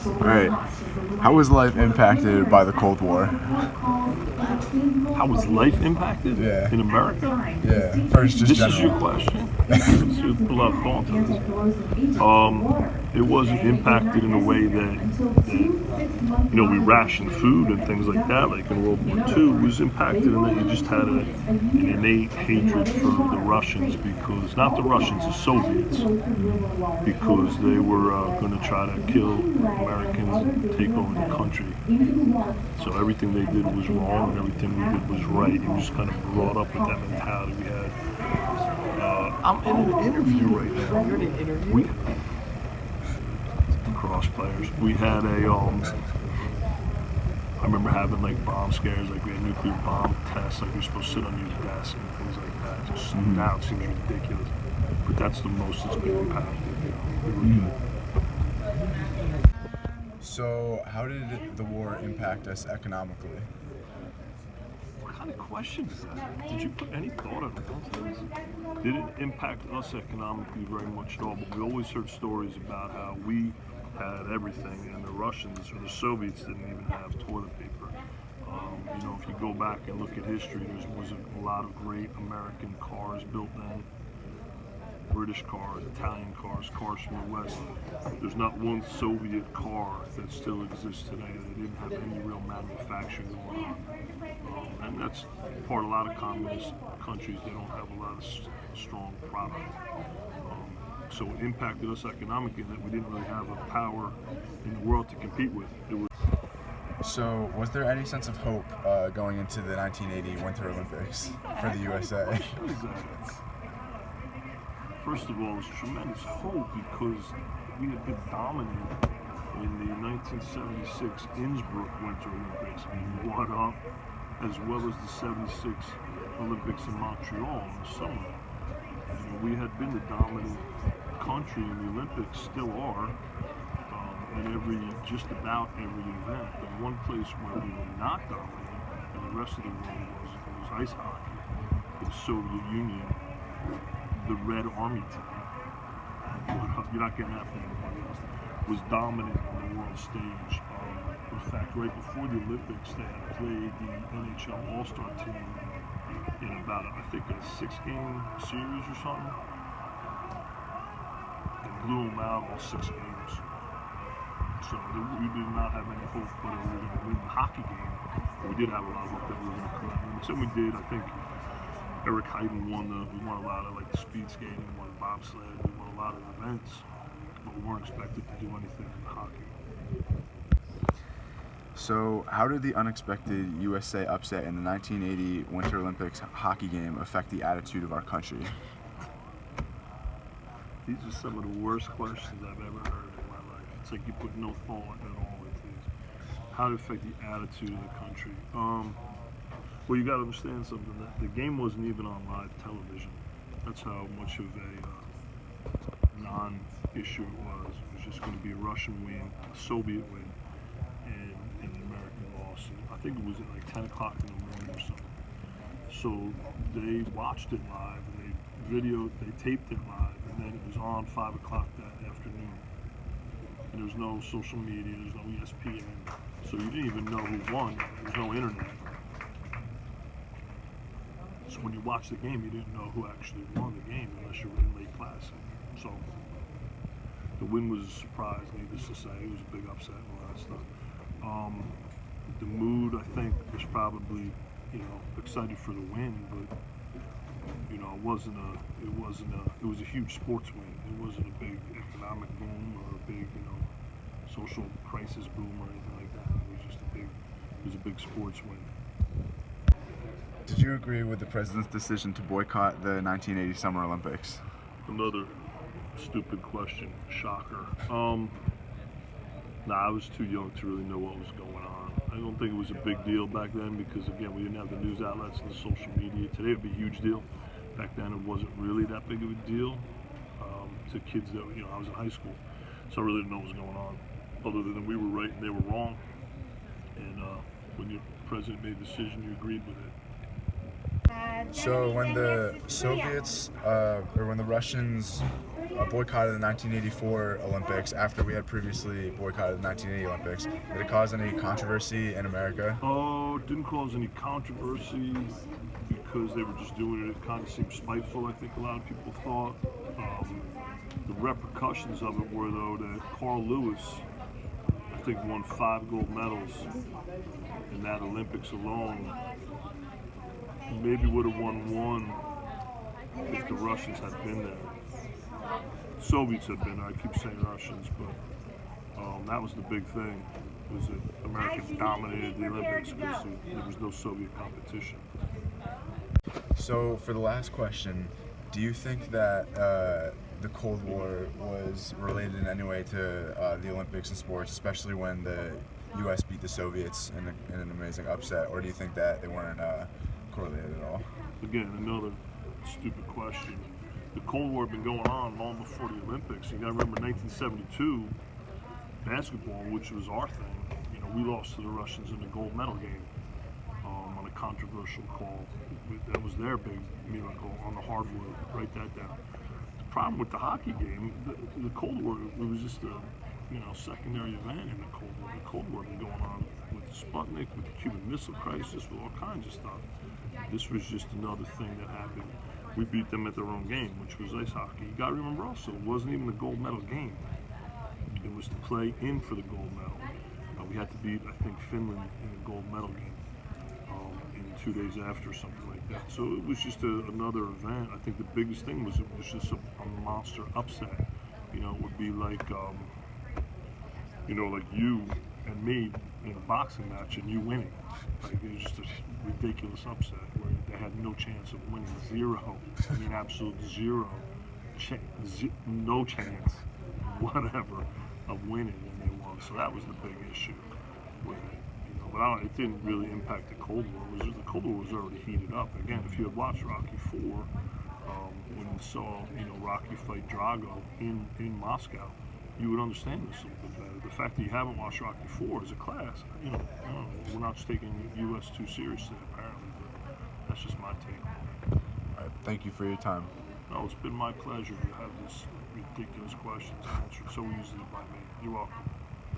Alright, how was life impacted by the Cold War? How was life impacted Yeah. in America? Yeah, first just This is your general. question. Let's put a lot of thought into this. It wasn't impacted in a way that we rationed food and things like that, like in World War II. It was impacted in that you just had an innate hatred for the Russians because, not the Russians, the Soviets, because they were going to try to kill Americans and take over the country. So everything they did was wrong and everything we did was right. And we just kind of brought up with that mentality. We had. I'm in an interview right now. You're in an interview? We cross players. We had I remember having like bomb scares, like we had nuclear bomb tests, like we were supposed to sit on your desk and things like that. Just now it seems ridiculous, but that's the most it's been impacted. So, how did the war impact us economically? What kind of question is that? Did you put any thought into this? Didn't impact us economically very much at all, but we always heard stories about how we had everything and the Russians or the Soviets didn't even have toilet paper. If you go back and look at history, there was a lot of great American cars built then, British cars, Italian cars, cars from the West. There's not one Soviet car that still exists today that didn't have any real manufacturing going on. And that's part of a lot of communist countries. They don't have a lot of strong product. So it impacted us economically in that we didn't really have a power in the world to compete with. So, was there any sense of hope going into the 1980 Winter Olympics for the USA? First of all, there's tremendous hope because we had been dominant in the 1976 Innsbruck Winter Olympics. We won up, as well as the 76 Olympics in Montreal in the summer. We had been the dominant country in the Olympics, still are, in just about every event. The one place where we were not dominant, and the rest of the world was ice hockey. The Soviet Union, the Red Army team, you're not getting that from anybody else, was dominant on the world stage. In fact, right before the Olympics, they had played the NHL All-Star team in about, I think, a 6-game series or something. They blew them out all 6 games. So we did not have any hope that we were going to win the hockey game. But we did have a lot of hope that we were going to come out. And so we did. I think Eric Heiden won a lot of like the speed skating, we won bobsled, we won a lot of events, but we weren't expected to do anything in hockey. So, how did the unexpected USA upset in the 1980 Winter Olympics hockey game affect the attitude of our country? These are some of the worst questions I've ever heard in my life. It's like you put no thought at all into these. How did it affect the attitude of the country? Well, you got to understand something. That the game wasn't even on live television. That's how much of a non-issue it was. It was just going to be a Russian win, a Soviet win, and an American loss. And I think it was at like 10 o'clock in the morning or something. So they watched it live, and they taped it live, and then it was on 5 o'clock that afternoon. And there was no social media, there's no ESPN, so you didn't even know who won. There was no internet. So when you watched the game, you didn't know who actually won the game unless you were in late class. So the win was a surprise, needless to say. It was a big upset and all that stuff. The mood, I think, was probably, excited for the win, but it was a huge sports win. It wasn't a big economic boom or a big, social crisis boom or anything like that. It was a big sports win. Did you agree with the president's decision to boycott the 1980 Summer Olympics? Another stupid question. Shocker. I was too young to really know what was going on. I don't think it was a big deal back then because, again, we didn't have the news outlets and the social media. Today it would be a huge deal. Back then it wasn't really that big of a deal to kids that, I was in high school. So I really didn't know what was going on, other than we were right and they were wrong. And when your president made a decision, you agreed with it. So when the Soviets, or when the Russians boycotted the 1984 Olympics after we had previously boycotted the 1980 Olympics. Did it cause any controversy in America? Oh, it didn't cause any controversy because they were just doing it. It kind of seemed spiteful, I think a lot of people thought. The repercussions of it were, though, that Carl Lewis, I think, won 5 gold medals in that Olympics alone. Maybe would have won 1 if the Russians had been there. Soviets had been there. I keep saying Russians, but that was the big thing. Was that America dominated the Olympics because there was no Soviet competition. So for the last question, do you think that the Cold War was related in any way to the Olympics and sports, especially when the U.S. beat the Soviets in an amazing upset, or do you think that they weren't correlated at all? Again, another stupid question. The Cold War had been going on long before the Olympics. You got to remember 1972 basketball, which was our thing. You know, we lost to the Russians in the gold medal game on a controversial call. That was their big miracle on the hardwood. Write that down. The problem with the hockey game, the Cold War, it was just a secondary event in the Cold War. The Cold War had been going on with Sputnik, with the Cuban Missile Crisis, with all kinds of stuff. This was just another thing that happened. We beat them at their own game, which was ice hockey. You got to remember also, it wasn't even a gold medal game. It was to play in for the gold medal. We had to beat, I think, Finland in a gold medal game in 2 days after, something like that. So it was just another event. I think the biggest thing was it was just a monster upset. You know, it would be like, like you and me in a boxing match and you winning. Like, it was just a ridiculous upset where they had no chance of winning. Zero. I mean, absolute zero. No chance, whatever, of winning, and they won. So that was the big issue with it. But it didn't really impact the Cold War. The Cold War was already heated up. Again, if you had watched Rocky IV, when you saw Rocky fight Drago in Moscow, you would understand this a little bit better. The fact that you haven't watched Rocky IV as a class, I don't know, we're not taking U.S. too seriously apparently. But that's just my take on it. All right, thank you for your time. No, it's been my pleasure to have this ridiculous questions answered so easily by me. You're welcome.